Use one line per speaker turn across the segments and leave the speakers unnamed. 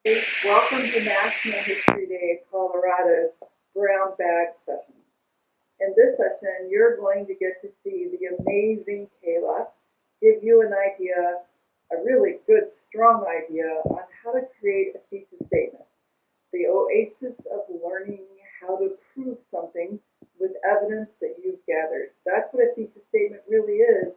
Welcome to National History Day, Colorado's Brown Bag session. In this session, you're going to get to see the amazing Kayla give you an idea, a really good, strong idea on how to create a thesis statement. The oasis of learning how to prove something with evidence that you've gathered. That's what a thesis statement really is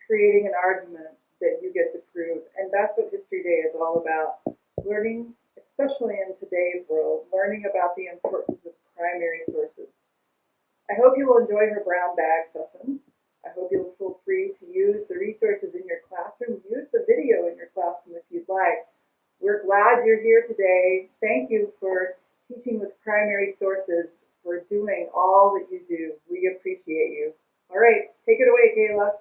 creating an argument that you get to prove. And that's what History Day is all about. Learning, especially in today's world, learning about the importance of primary sources. I hope you will enjoy her brown bag session. I hope you'll feel free to use the resources in your classroom. Use the video in your classroom if you'd like. We're glad you're here today. Thank you for teaching with primary sources, for doing all that you do. We appreciate you. All right, take it away, Kayla.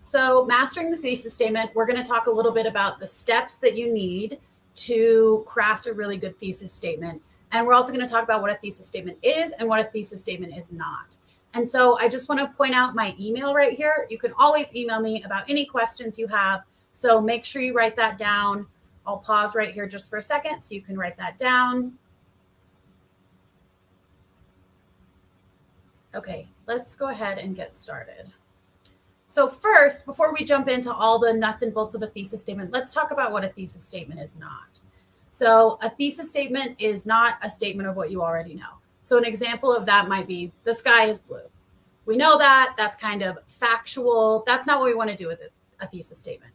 So mastering the thesis statement, we're going to talk a little bit about the steps that you need to craft a really good thesis statement. And we're also going to talk about what a thesis statement is and what a thesis statement is not. And so I just want to point out my email right here. You can always email me about any questions you have. So make sure you write that down. I'll pause right here just for a second so you can write that down. Okay, let's go ahead and get started. So first, before we jump into all the nuts and bolts of a thesis statement, let's talk about what a thesis statement is not. So a thesis statement is not a statement of what you already know. So an example of that might be the sky is blue. We know that. That's kind of factual. That's not what we want to do with a thesis statement.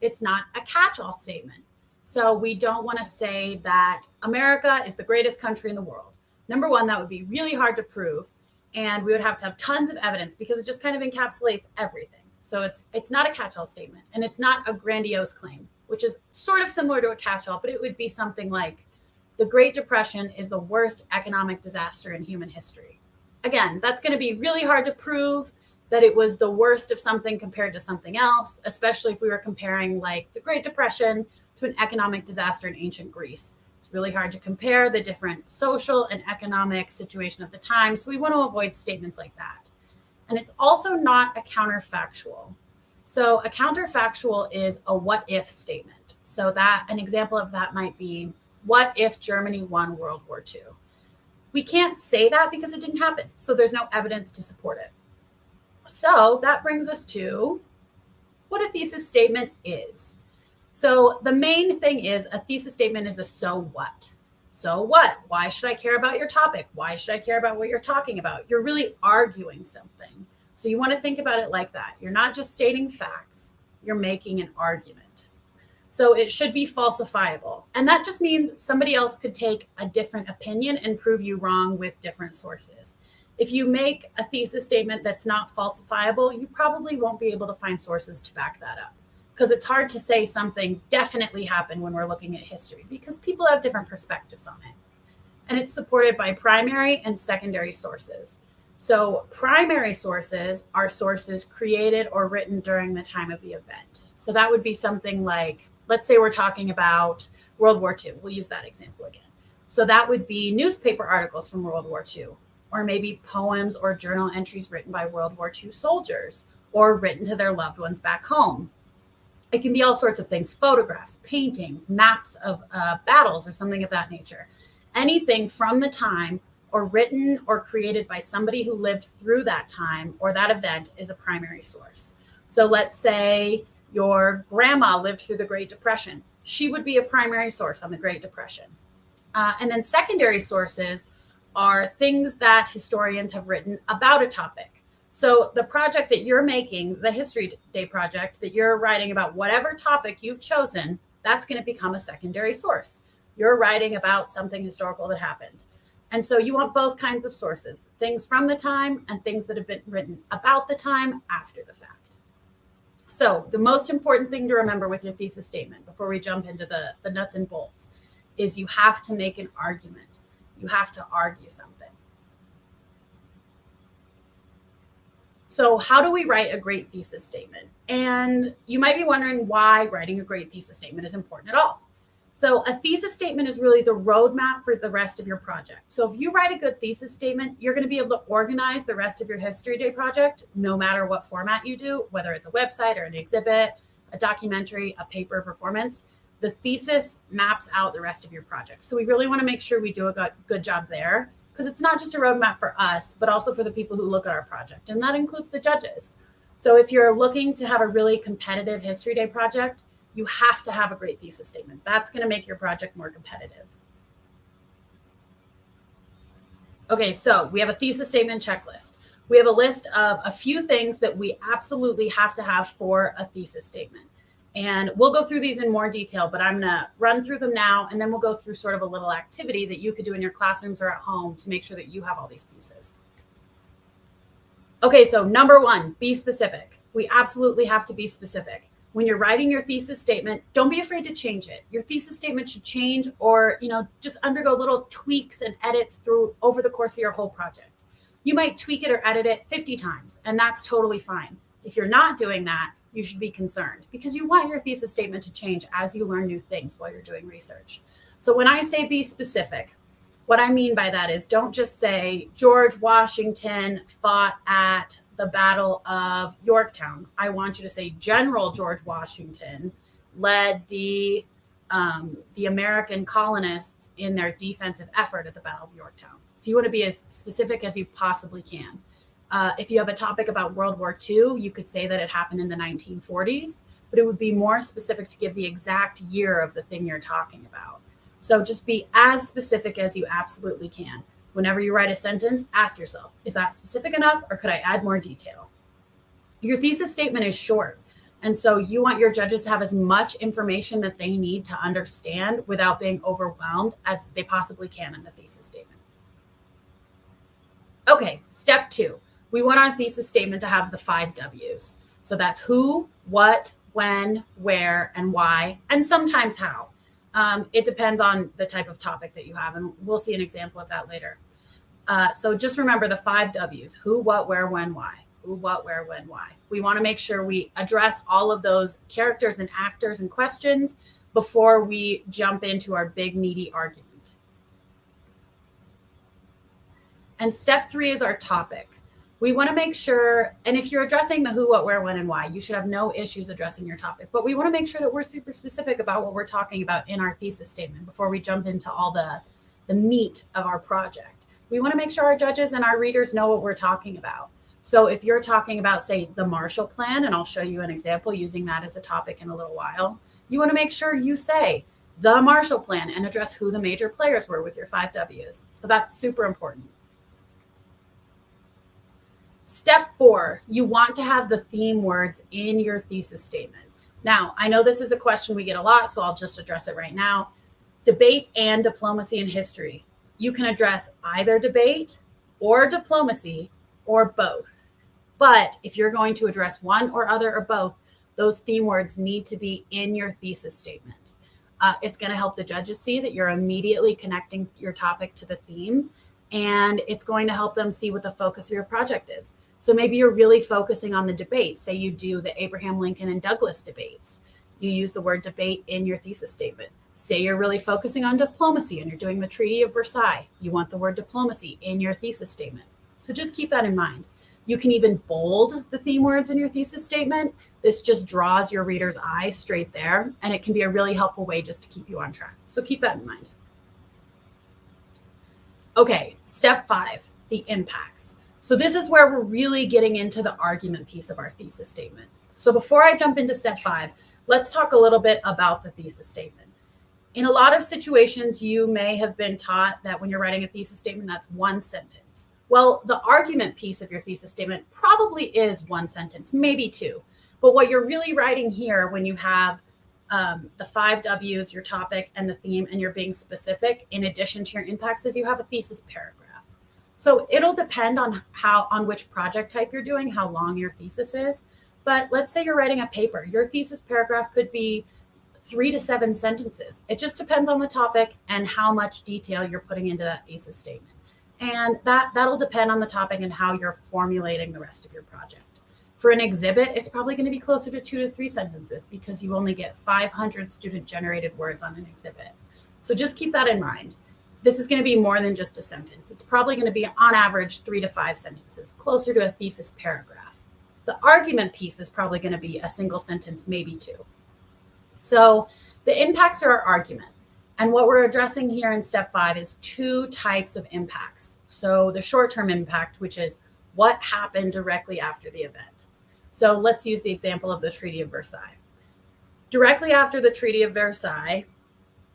It's not a catch-all statement. So we don't want to say that America is the greatest country in the world. Number one, that would be really hard to prove. And we would have to have tons of evidence because it just kind of encapsulates everything. So it's not a catch-all statement, and it's not a grandiose claim, which is sort of similar to a catch-all, but it would be something like the Great Depression is the worst economic disaster in human history. Again, that's going to be really hard to prove that it was the worst of something compared to something else, especially if we were comparing like the Great Depression to an economic disaster in ancient Greece. It's really hard to compare the different social and economic situation of the time. So we want to avoid statements like that. And it's also not a counterfactual. So a counterfactual is a what if statement. So that an example of that might be, what if Germany won World War II? We can't say that because it didn't happen. So there's no evidence to support it. So that brings us to what a thesis statement is. So the main thing is a thesis statement is a so what. So what? Why should I care about your topic? Why should I care about what you're talking about? You're really arguing something. So you want to think about it like that. You're not just stating facts. You're making an argument. So it should be falsifiable. And that just means somebody else could take a different opinion and prove you wrong with different sources. If you make a thesis statement that's not falsifiable, you probably won't be able to find sources to back that up. Because it's hard to say something definitely happened when we're looking at history because people have different perspectives on it. And it's supported by primary and secondary sources. So primary sources are sources created or written during the time of the event. So that would be something like, let's say we're talking about World War II. We'll use that example again. So that would be newspaper articles from World War II, or maybe poems or journal entries written by World War II soldiers or written to their loved ones back home. It can be all sorts of things, photographs, paintings, maps of battles or something of that nature. Anything from the time or written or created by somebody who lived through that time or that event is a primary source. So let's say your grandma lived through the Great Depression. She would be a primary source on the Great Depression. And then secondary sources are things that historians have written about a topic. So the project that you're making, the History Day project that you're writing about whatever topic you've chosen, that's going to become a secondary source. You're writing about something historical that happened. And so you want both kinds of sources, things from the time and things that have been written about the time after the fact. So the most important thing to remember with your thesis statement before we jump into the nuts and bolts is you have to make an argument. You have to argue something. So how do we write a great thesis statement? And you might be wondering why writing a great thesis statement is important at all. So a thesis statement is really the roadmap for the rest of your project. So if you write a good thesis statement, you're going to be able to organize the rest of your History Day project, no matter what format you do, whether it's a website or an exhibit, a documentary, a paper performance. The thesis maps out the rest of your project. So we really want to make sure we do a good job there, because it's not just a roadmap for us, but also for the people who look at our project. And that includes the judges. So if you're looking to have a really competitive History Day project, you have to have a great thesis statement. That's going to make your project more competitive. Okay, so we have a thesis statement checklist. We have a list of a few things that we absolutely have to have for a thesis statement. And we'll go through these in more detail, but I'm going to run through them now, and then we'll go through sort of a little activity that you could do in your classrooms or at home to make sure that you have all these pieces. Okay, so number one, be specific. We absolutely have to be specific. When you're writing your thesis statement, don't be afraid to change it. Your thesis statement should change, or just undergo little tweaks and edits over the course of your whole project. You might tweak it or edit it 50 times, and that's totally fine. If you're not doing that, you should be concerned, because you want your thesis statement to change as you learn new things while you're doing research. So when I say be specific, what I mean by that is don't just say George Washington fought at the Battle of Yorktown. I want you to say General George Washington led the American colonists in their defensive effort at the Battle of Yorktown. So you want to be as specific as you possibly can. If you have a topic about World War II, you could say that it happened in the 1940s, but it would be more specific to give the exact year of the thing you're talking about. So just be as specific as you absolutely can. Whenever you write a sentence, ask yourself, is that specific enough, or could I add more detail? Your thesis statement is short, and so you want your judges to have as much information that they need to understand without being overwhelmed as they possibly can in the thesis statement. Okay, step 2. We want our thesis statement to have the 5 W's. So that's who, what, when, where, and why, and sometimes how. It depends on the type of topic that you have, and we'll see an example of that later. So just remember the 5 W's: who, what, where, when, why. Who, what, where, when, why. We want to make sure we address all of those characters and actors and questions before we jump into our big meaty argument. And step 3 is our topic. We want to make sure, and if you're addressing the who, what, where, when, and why, you should have no issues addressing your topic. But we want to make sure that we're super specific about what we're talking about in our thesis statement before we jump into all the meat of our project. We want to make sure our judges and our readers know what we're talking about. So if you're talking about, say, the Marshall Plan, and I'll show you an example using that as a topic in a little while, you want to make sure you say the Marshall Plan and address who the major players were with your 5 W's. So that's super important. Step 4, you want to have the theme words in your thesis statement. Now, I know this is a question we get a lot, so I'll just address it right now. Debate and diplomacy in history. You can address either debate or diplomacy or both. But if you're going to address one or other or both, those theme words need to be in your thesis statement. It's going to help the judges see that you're immediately connecting your topic to the theme, and it's going to help them see what the focus of your project is. So maybe you're really focusing on the debates. Say you do the Abraham Lincoln and Douglas debates. You use the word debate in your thesis statement. Say you're really focusing on diplomacy and you're doing the Treaty of Versailles. You want the word diplomacy in your thesis statement. So just keep that in mind. You can even bold the theme words in your thesis statement. This just draws your reader's eye straight there, and it can be a really helpful way just to keep you on track. So keep that in mind. Okay, step 5, the impacts. So this is where we're really getting into the argument piece of our thesis statement. So before I jump into step 5, let's talk a little bit about the thesis statement. In a lot of situations, you may have been taught that when you're writing a thesis statement, that's one sentence. Well, the argument piece of your thesis statement probably is one sentence, maybe 2. But what you're really writing here when you have the 5 W's, your topic and the theme, and you're being specific in addition to your impacts, is you have a thesis paragraph. So it'll depend on which project type you're doing, how long your thesis is. But let's say you're writing a paper. Your thesis paragraph could be 3 to 7 sentences. It just depends on the topic and how much detail you're putting into that thesis statement. And that'll depend on the topic and how you're formulating the rest of your project. For an exhibit, it's probably going to be closer to 2 to 3 sentences because you only get 500 student-generated words on an exhibit. So just keep that in mind. This is going to be more than just a sentence. It's probably going to be, on average, 3 to 5 sentences, closer to a thesis paragraph. The argument piece is probably going to be a single sentence, maybe 2. So the impacts are our argument. And what we're addressing here in step 5 is 2 types of impacts. So the short-term impact, which is what happened directly after the event. So let's use the example of the Treaty of Versailles. Directly after the Treaty of Versailles,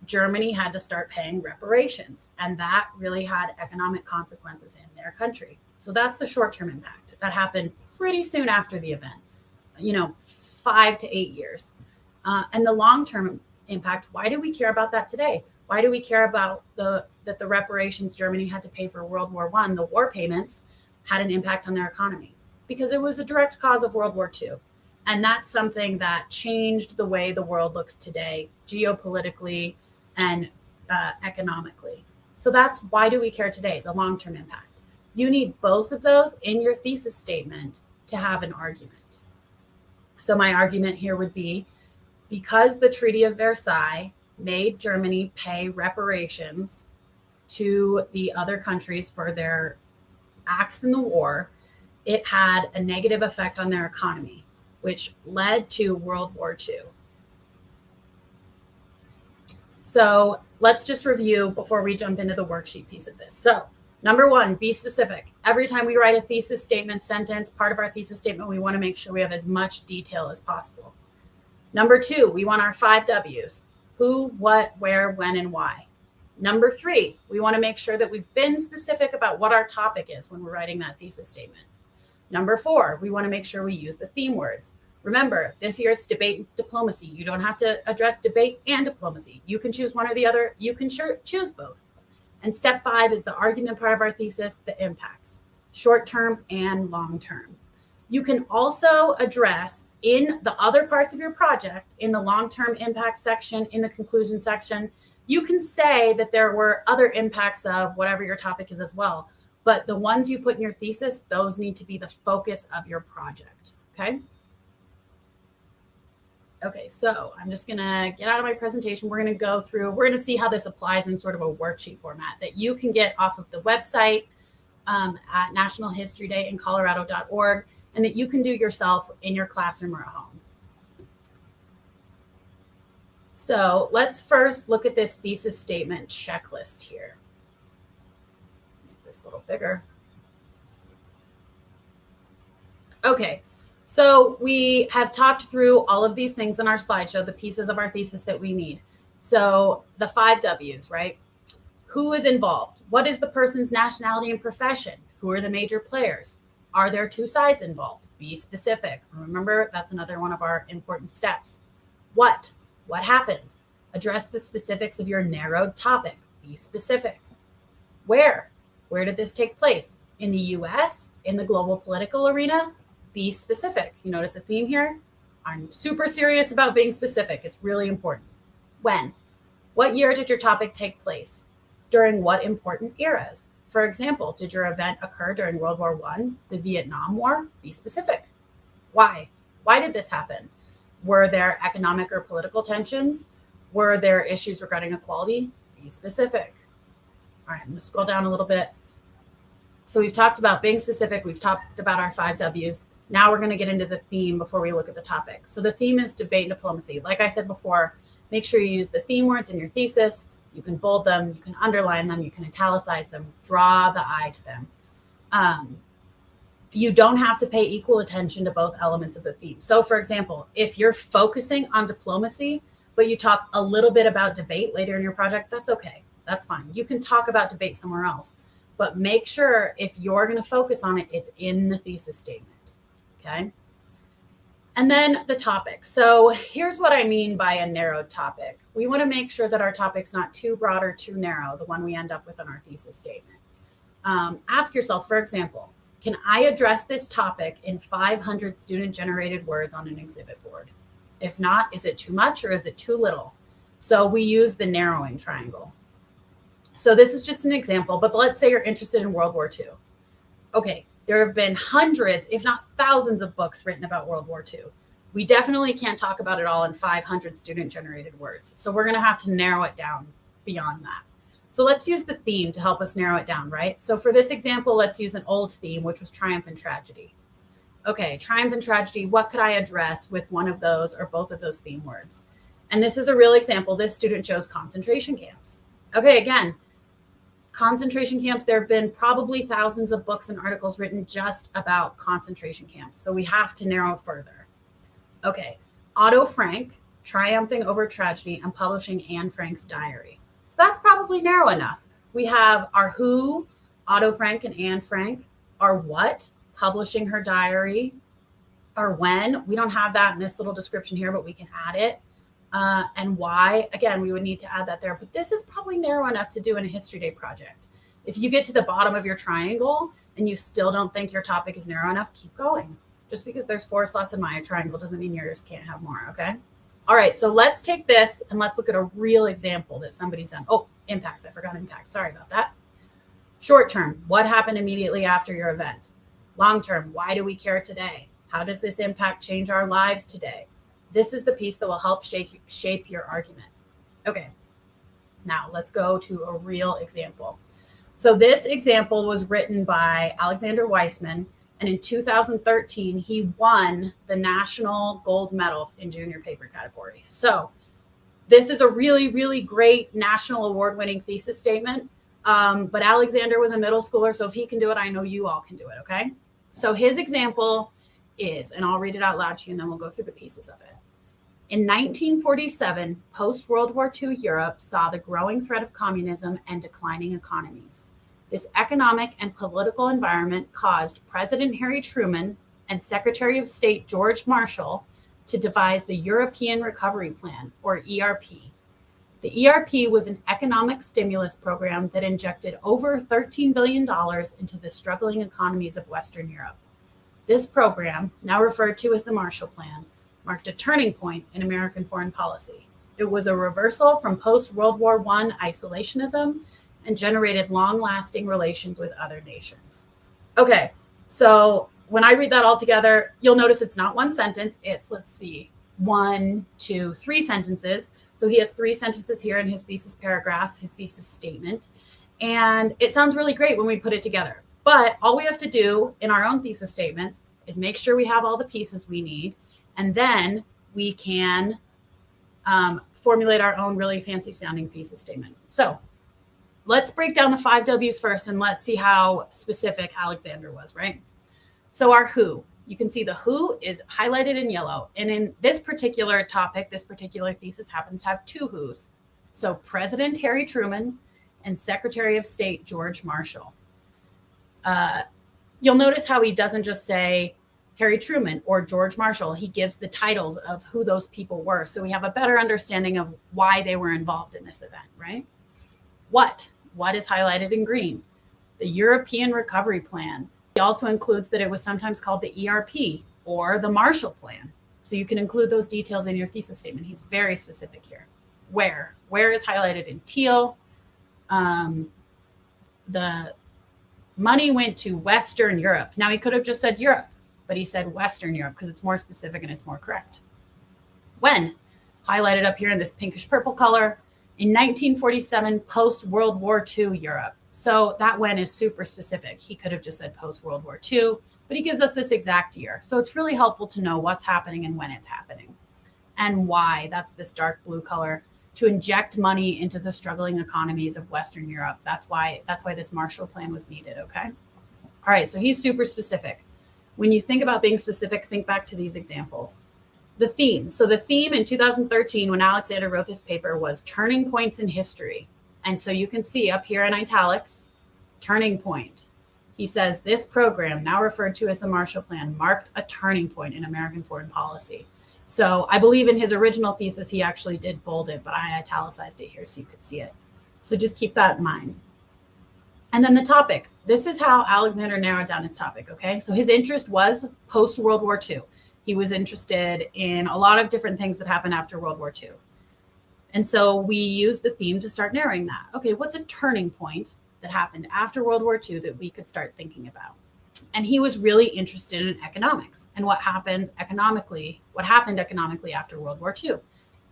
Germany had to start paying reparations, and that really had economic consequences in their country. So that's the short-term impact. That happened pretty soon after the event, 5 to 8 years. And the long-term impact, why do we care about that today? Why do we care about that the reparations Germany had to pay for World War I, the war payments, had an impact on their economy? Because it was a direct cause of World War II. And that's something that changed the way the world looks today, geopolitically and economically. So that's why do we care today, the long-term impact. You need both of those in your thesis statement to have an argument. So my argument here would be, because the Treaty of Versailles made Germany pay reparations to the other countries for their acts in the war, it had a negative effect on their economy, which led to World War II. So let's just review before we jump into the worksheet piece of this. So number 1, be specific. Every time we write a thesis statement sentence, part of our thesis statement, we want to make sure we have as much detail as possible. Number 2, we want our 5 W's: who, what, where, when, and why. Number 3, we want to make sure that we've been specific about what our topic is when we're writing that thesis statement. Number 4, we want to make sure we use the theme words. Remember, this year it's debate and diplomacy. You don't have to address debate and diplomacy. You can choose one or the other. You can choose both. And step 5 is the argument part of our thesis, the impacts, short-term and long-term. You can also address in the other parts of your project, in the long-term impact section, in the conclusion section, you can say that there were other impacts of whatever your topic is as well. But the ones you put in your thesis, those need to be the focus of your project, okay? Okay, so I'm just gonna get out of my presentation. We're gonna see how this applies in sort of a worksheet format that you can get off of the website at nationalhistorydayincolorado.org, and that you can do yourself in your classroom or at home. So let's first look at this thesis statement checklist here. Make this a little bigger. Okay, so we have talked through all of these things in our slideshow, the pieces of our thesis that we need. So the 5 W's, right? Who is involved? What is the person's nationality and profession? Who are the major players? Are there 2 sides involved? Be specific. Remember, that's another one of our important steps. What? What happened? Address the specifics of your narrowed topic. Be specific. Where? Where did this take place? In the US? In the global political arena? Be specific. You notice a theme here? I'm super serious about being specific. It's really important. When? What year did your topic take place? During what important eras? For example, did your event occur during World War I, the Vietnam War? Be specific. Why? Why did this happen? Were there economic or political tensions? Were there issues regarding equality? Be specific. All right, I'm going to scroll down a little bit. So we've talked about being specific. We've talked about our 5 W's. Now we're going to get into the theme before we look at the topic. So the theme is debate and diplomacy. Like I said before, make sure you use the theme words in your thesis. You can bold them, you can underline them, you can italicize them, draw the eye to them. You don't have to pay equal attention to both elements of the theme. So for example, if you're focusing on diplomacy, but you talk a little bit about debate later in your project, that's okay. That's fine. You can talk about debate somewhere else, but make sure if you're going to focus on it, it's in the thesis statement, okay? And then the topic. So here's what I mean by a narrowed topic. We want to make sure that our topic's not too broad or too narrow, the one we end up with in our thesis statement. Ask yourself, for example, can I address this topic in 500 student-generated words on an exhibit board? If not, is it too much or is it too little? So we use the narrowing triangle. So this is just an example, but let's say you're interested in World War II. Okay, There have been hundreds, if not thousands, of books written about World War II. We definitely can't talk about it all in 500 student-generated words. So we're going to have to narrow it down beyond that. So let's use the theme to help us narrow it down, right? So for this example, let's use an old theme, which was triumph and tragedy. Okay, triumph and tragedy, what could I address with one of those or both of those theme words? And this is a real example. This student chose concentration camps. Okay, again, concentration camps, there have been probably thousands of books and articles written just about concentration camps. So we have to narrow further. Okay, Otto Frank, triumphing over tragedy and publishing Anne Frank's diary. So that's probably narrow enough. We have our who, Otto Frank and Anne Frank, our what, publishing her diary, our when. We don't have that in this little description here, but we can add it. And why, again, we would need to add that there, but this is probably narrow enough to do in a History Day project. If you get to the bottom of your triangle and you still don't think your topic is narrow enough, keep going. Just because there's 4 slots in my triangle doesn't mean yours can't have more, okay? All right, so let's take this and let's look at a real example that somebody's done. Oh, impacts, I forgot impact, sorry about that. Short term, what happened immediately after your event? Long term, why do we care today? How does this impact change our lives today? This is the piece that will help shape your argument. Okay, now let's go to a real example. So this example was written by Alexander Weissman, and in 2013, he won the National Gold Medal in junior paper category. So this is a really, really great national award-winning thesis statement, but Alexander was a middle schooler, so if he can do it, I know you all can do it, okay? So his example is, and I'll read it out loud to you, and then we'll go through the pieces of it. In 1947, post-World War II Europe saw the growing threat of communism and declining economies. This economic and political environment caused President Harry Truman and Secretary of State George Marshall to devise the European Recovery Plan, or ERP. The ERP was an economic stimulus program that injected over $13 billion into the struggling economies of Western Europe. This program, now referred to as the Marshall Plan, marked a turning point in American foreign policy. It was a reversal from post-World War I isolationism and generated long-lasting relations with other nations. Okay, so when I read that all together, you'll notice it's not one sentence. It's, let's see, 1, 2, 3 sentences. So he has 3 sentences here in his thesis paragraph, his thesis statement. And it sounds really great when we put it together. But all we have to do in our own thesis statements is make sure we have all the pieces we need. And then we can formulate our own really fancy sounding thesis statement. So let's break down the 5 W's first and let's see how specific Alexander was, right? So our who, you can see the who is highlighted in yellow. And in this particular topic, this particular thesis happens to have 2 who's. So President Harry Truman and Secretary of State George Marshall. You'll notice how he doesn't just say Harry Truman or George Marshall. He gives the titles of who those people were. So we have a better understanding of why they were involved in this event, right? What is highlighted in green? The European Recovery Plan. He also includes that it was sometimes called the ERP or the Marshall Plan. So you can include those details in your thesis statement. He's very specific here. Where is highlighted in teal. The money went to Western Europe. Now he could have just said Europe, but he said Western Europe because it's more specific and it's more correct. When? Highlighted up here in this pinkish purple color. In 1947, post-World War II Europe. So that when is super specific. He could have just said post-World War II, but he gives us this exact year. So it's really helpful to know what's happening and when it's happening. And why, that's this dark blue color, to inject money into the struggling economies of Western Europe. That's why this Marshall Plan was needed, okay? All right, so he's super specific. When you think about being specific, think back to these examples. The theme. So the theme in 2013, when Alexander wrote this paper, was turning points in history. And so you can see up here in italics, turning point. He says this program, now referred to as the Marshall Plan, marked a turning point in American foreign policy. So I believe in his original thesis, he actually did bold it, but I italicized it here so you could see it. So just keep that in mind. And then the topic. This is how Alexander narrowed down his topic, okay? So his interest was post-World War II. He was interested in a lot of different things that happened after World War II. And so we used the theme to start narrowing that. Okay, what's a turning point that happened after World War II that we could start thinking about? And he was really interested in economics and what happened economically after World War II.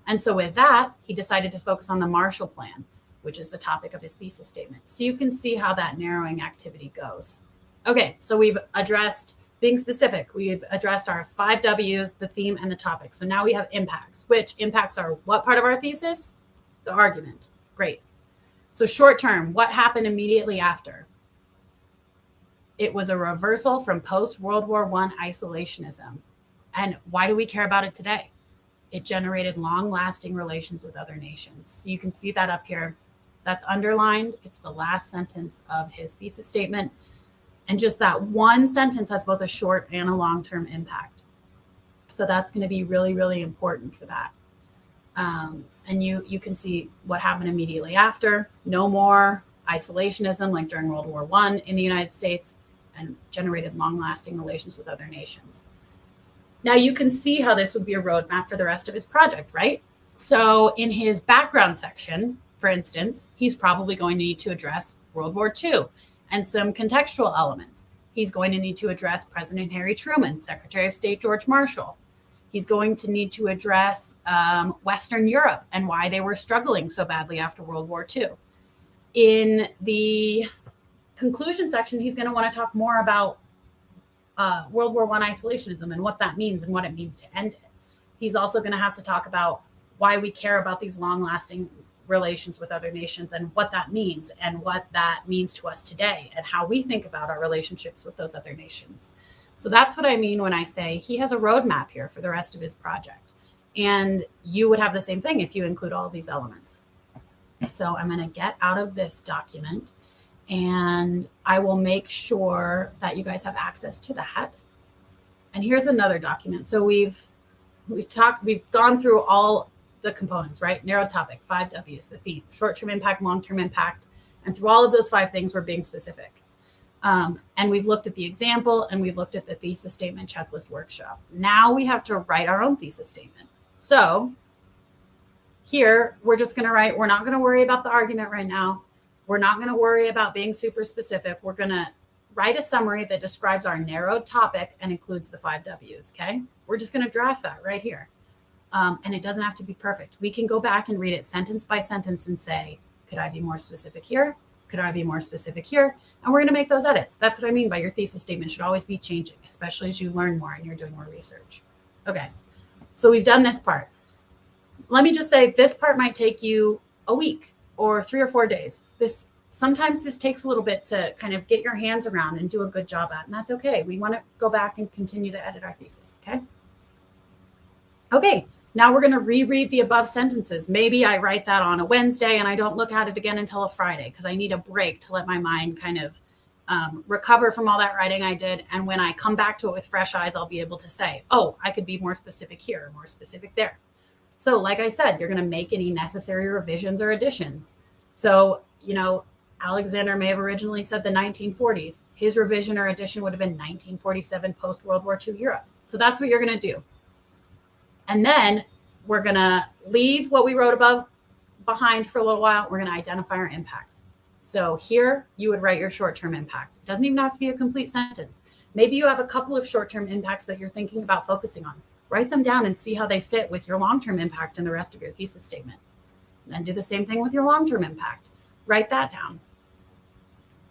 And so with that, he decided to focus on the Marshall Plan, which is the topic of his thesis statement. So you can see how that narrowing activity goes. Okay, so we've addressed being specific. We've addressed our 5 W's, the theme, and the topic. So now we have impacts, which impacts are what part of our thesis? The argument. Great. So short term, what happened immediately after? It was a reversal from post-World War I isolationism. And why do we care about it today? It generated long-lasting relations with other nations. So you can see that up here. That's underlined. It's the last sentence of his thesis statement. And just that one sentence has both a short and a long-term impact. So that's going to be really, really important for that. And you can see what happened immediately after. No more isolationism like during World War I in the United States, and generated long-lasting relations with other nations. Now you can see how this would be a roadmap for the rest of his project, right? So in his background section, for instance, he's probably going to need to address World War II and some contextual elements. He's going to need to address President Harry Truman, Secretary of State George Marshall. He's going to need to address Western Europe and why they were struggling so badly after World War II. In the conclusion section, he's going to want to talk more about World War I isolationism and what that means and what it means to end it. He's also going to have to talk about why we care about these long-lasting relations with other nations and what that means to us today and how we think about our relationships with those other nations. So that's what I mean when I say he has a roadmap here for the rest of his project. And you would have the same thing if you include all of these elements. So I'm going to get out of this document and I will make sure that you guys have access to that. And here's another document. So we've gone through all the components, right? Narrow topic, 5 W's, the theme, short-term impact, long-term impact. And through all of those 5 things, we're being specific. And we've looked at the example and we've looked at the thesis statement checklist workshop. Now we have to write our own thesis statement. So here we're just going to write, we're not going to worry about the argument right now. We're not going to worry about being super specific. We're going to write a summary that describes our narrowed topic and includes the 5 W's. Okay. We're just going to draft that right here. And it doesn't have to be perfect. We can go back and read it sentence by sentence and say, could I be more specific here? Could I be more specific here? And we're going to make those edits. That's what I mean by your thesis statement should always be changing, especially as you learn more and you're doing more research. Okay, so we've done this part. Let me just say this part might take you a week or 3 or 4 days. Sometimes this takes a little bit to kind of get your hands around and do a good job at, and that's okay. We want to go back and continue to edit our thesis, okay? Okay, now we're going to reread the above sentences. Maybe I write that on a Wednesday and I don't look at it again until a Friday because I need a break to let my mind kind of recover from all that writing I did. And when I come back to it with fresh eyes, I'll be able to say, oh, I could be more specific here, more specific there. So like I said, you're going to make any necessary revisions or additions. So, Alexander may have originally said the 1940s. His revision or addition would have been 1947 post-World War II Europe. So that's what you're going to do. And then we're going to leave what we wrote above behind for a little while. We're going to identify our impacts. So here you would write your short-term impact. It doesn't even have to be a complete sentence. Maybe you have a couple of short-term impacts that you're thinking about focusing on. Write them down and see how they fit with your long-term impact in the rest of your thesis statement. And then do the same thing with your long-term impact. Write that down.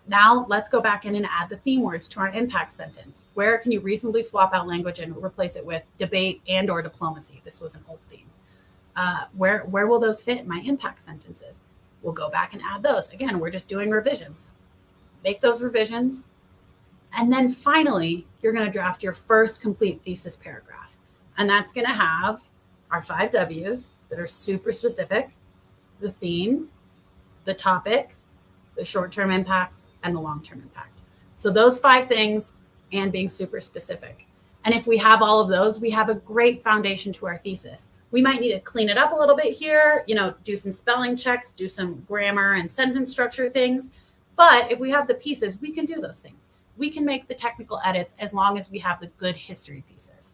Now let's go back in and add the theme words to our impact sentence. Where can you reasonably swap out language and replace it with debate and or diplomacy? This was an old theme. Where will those fit in my impact sentences? We'll go back and add those. Again, we're just doing revisions. Make those revisions. And then finally, you're going to draft your first complete thesis paragraph. And that's going to have our 5 W's that are super specific, the theme, the topic, the short-term impact, and the long-term impact. So those 5 things and being super specific. And if we have all of those, we have a great foundation to our thesis. We might need to clean it up a little bit here, do some spelling checks, do some grammar and sentence structure things. But if we have the pieces, we can do those things. We can make the technical edits as long as we have the good history pieces.